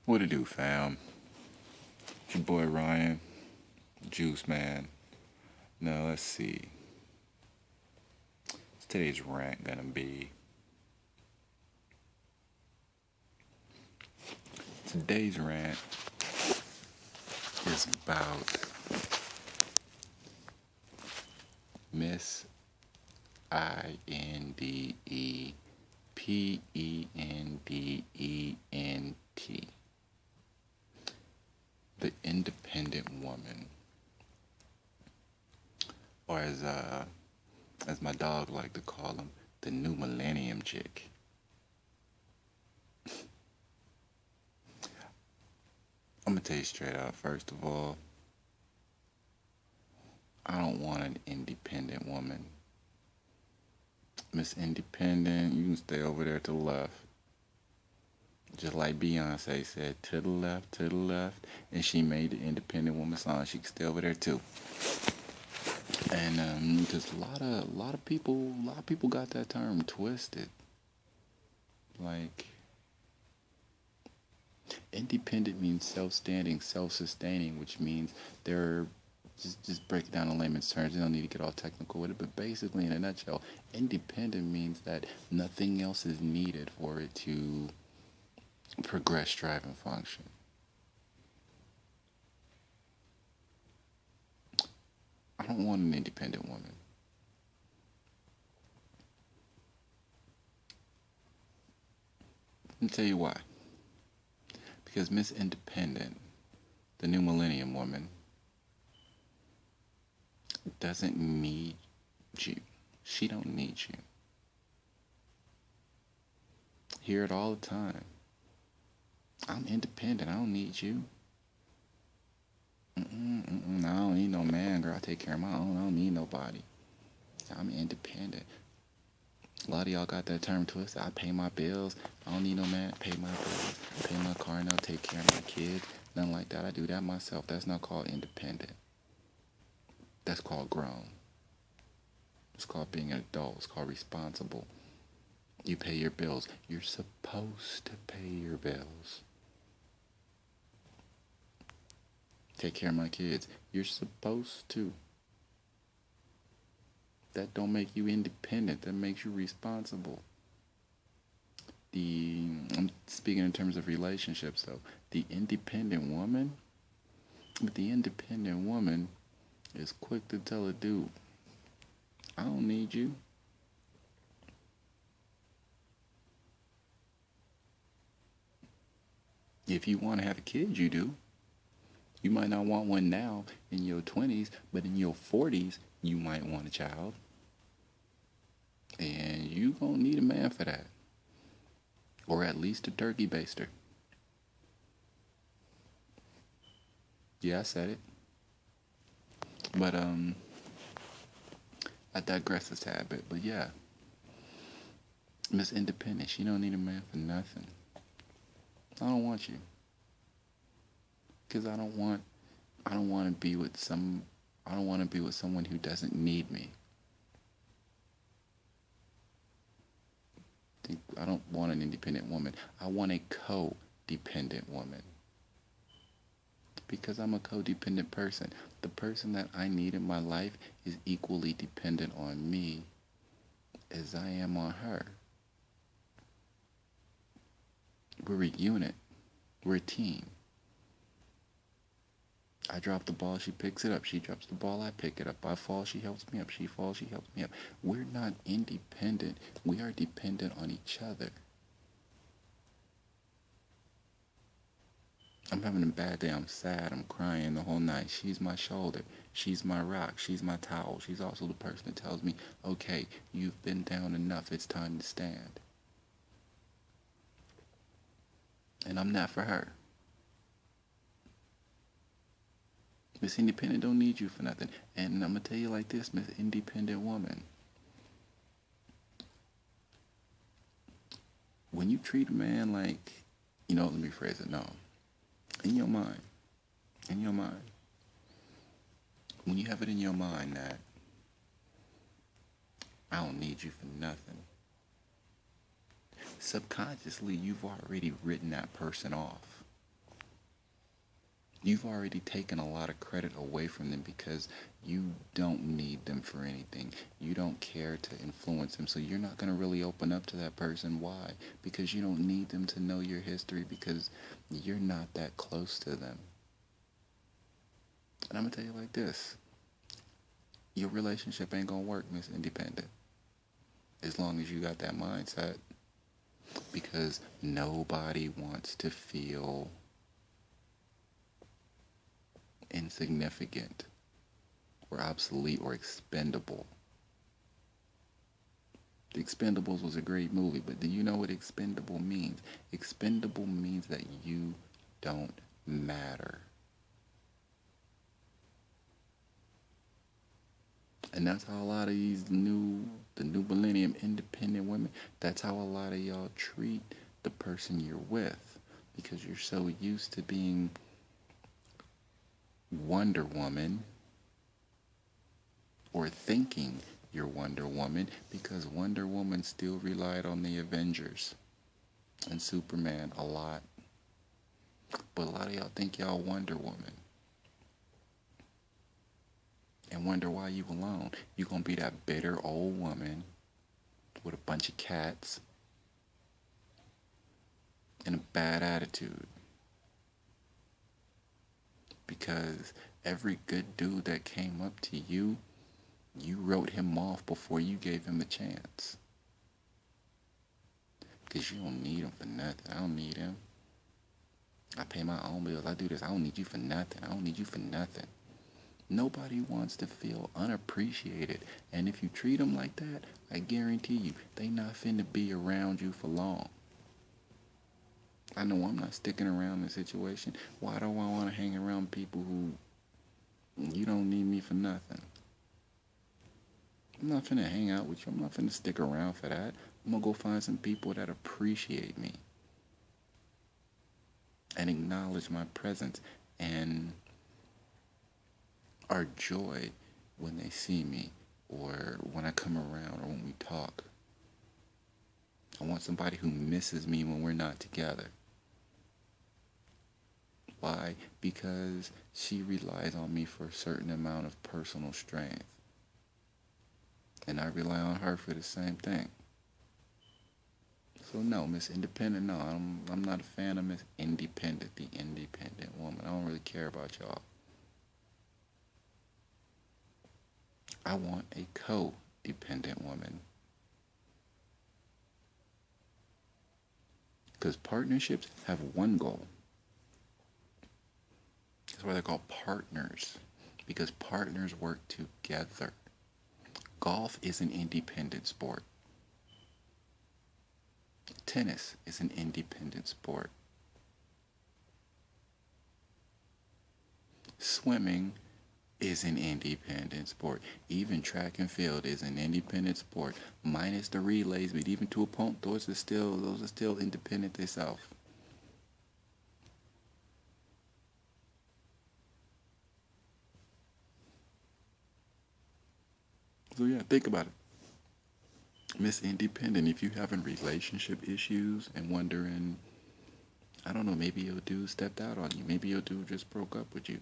What it do, fam? It's your boy Ryan, Juice Man. Now let's see. What's today's rant gonna be? Today's rant is about Miss Independent, the independent woman, or as my dog like to call them, the new millennium chick. I'm gonna tell you straight out. First of all, I don't want an independent woman. Miss Independent, you can stay over there to the left. Just like Beyonce said, to the left, to the left. And she made the independent woman song. She can stay over there too. And just a lot of people got that term twisted. Like, independent means self-standing, self-sustaining, which means they're just break it down in layman's terms. You don't need to get all technical with it, but basically, in a nutshell, independent means that nothing else is needed for it to progress, strive, and function. I don't want an independent woman. Let me tell you why. Because Miss Independent, the new millennium woman, doesn't need you. She don't need you. Hear it all the time. I'm independent. I don't need you. I don't need no man, girl. I take care of my own. I don't need nobody. I'm independent. A lot of y'all got that term twisted. I pay my bills. I don't need no man. Pay my bills. Pay my car note. Take care of my kids. Nothing like that. I do that myself. That's not called independent. That's called grown. It's called being an adult. It's called responsible. You pay your bills. You're supposed to pay your bills. Take care of my kids. You're supposed to. That don't make you independent. That makes you responsible. I'm speaking in terms of relationships though. The independent woman is quick to tell a dude, I don't need you. If you want to have a kid, you do. You might not want one now in your 20s, but in your 40s, you might want a child. And you gonna need a man for that. Or at least a turkey baster. Yeah, I said it. But I digress a tad bit. But yeah, Miss Independent, she don't need a man for nothing. I don't want you. Cause I don't want to be with someone who doesn't need me. I don't want an independent woman. I want a codependent woman. Because I'm a codependent person. The person that I need in my life is equally dependent on me as I am on her. We're a unit. We're a team. I drop the ball, she picks it up. She drops the ball, I pick it up. I fall, she helps me up. She falls, she helps me up. We're not independent. We are dependent on each other. I'm having a bad day. I'm sad. I'm crying the whole night. She's my shoulder. She's my rock. She's my towel. She's also the person that tells me, okay, you've been down enough. It's time to stand. And I'm not for her. Miss Independent don't need you for nothing. And I'm going to tell you like this, Miss Independent woman. When you treat a man like, let me phrase it, no. In your mind, when you have it in your mind that I don't need you for nothing, subconsciously you've already written that person off. You've already taken a lot of credit away from them because you don't need them for anything. You don't care to influence them. So you're not going to really open up to that person. Why? Because you don't need them to know your history because you're not that close to them. And I'm going to tell you like this. Your relationship ain't going to work, Miss Independent. As long as you got that mindset. Because nobody wants to feel insignificant or obsolete or expendable. The Expendables was a great movie, but do you know what expendable means? Expendable means that you don't matter. And that's how a lot of the new millennium independent women, that's how a lot of y'all treat the person you're with. Because you're so used to being Wonder Woman or thinking you're Wonder Woman because Wonder Woman still relied on the Avengers and Superman a lot. But a lot of y'all think y'all Wonder Woman and wonder why you alone. You gonna be that bitter old woman with a bunch of cats and a bad attitude. Because every good dude that came up to you, you wrote him off before you gave him a chance. Because you don't need him for nothing. I don't need him. I pay my own bills. I do this. I don't need you for nothing. I don't need you for nothing. Nobody wants to feel unappreciated. And if you treat them like that, I guarantee you, they not finna be around you for long. I know I'm not sticking around in a situation. Why do I want to hang around people who you don't need me for nothing? I'm not finna hang out with you. I'm not finna stick around for that. I'm gonna go find some people that appreciate me and acknowledge my presence and are joy when they see me or when I come around or when we talk. I want somebody who misses me when we're not together. Why? Because she relies on me for a certain amount of personal strength. And I rely on her for the same thing. So no, Miss Independent, no, I'm not a fan of Miss Independent, the independent woman. I don't really care about y'all. I want a co-dependent woman. Because partnerships have one goal. That's why they're called partners. Because partners work together. Golf is an independent sport. Tennis is an independent sport. Swimming is an independent sport. Even track and field is an independent sport, minus the relays. But even to a point, those are still independent themselves. So yeah, think about it. Miss Independent, if you having relationship issues and wondering, I don't know, maybe your dude stepped out on you. Maybe your dude just broke up with you.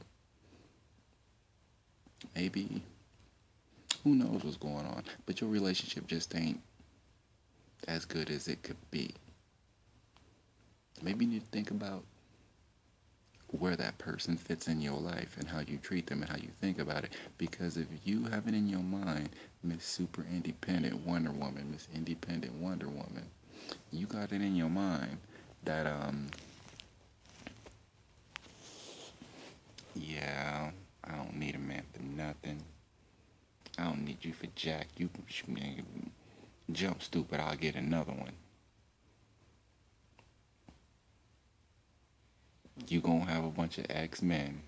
Maybe, who knows what's going on. But your relationship just ain't as good as it could be. Maybe you need to think about where that person fits in your life and how you treat them and how you think about it. Because if you have it in your mind, Miss Super Independent Wonder Woman, Miss Independent Wonder Woman, you got it in your mind that yeah, I don't need a man for nothing. I don't need you for jack. You jump stupid, I'll get another one. You gonna have a bunch of X-Men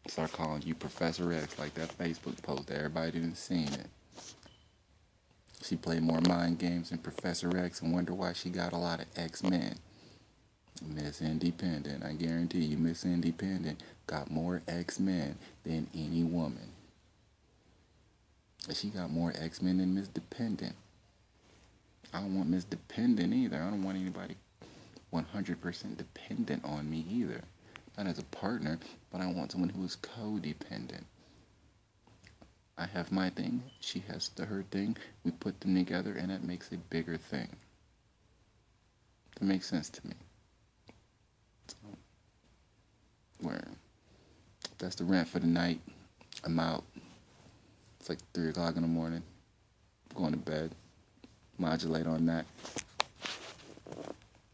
start calling you Professor X like that Facebook post. Everybody didn't seen it. She played more mind games than Professor X and wonder why she got a lot of X-Men. Miss Independent, I guarantee you, Miss Independent got more X-Men than any woman. And she got more X-Men than Miss Dependent. I don't want Miss Dependent either. I don't want anybody 100% dependent on me either. not as a partner, but I want someone who is codependent. I have my thing, she has her thing, we put them together, and that makes a bigger thing. That makes sense to me. So, where that's the rant for the night. I'm out. It's like 3 o'clock in the morning. I'm going to bed. Modulate on that.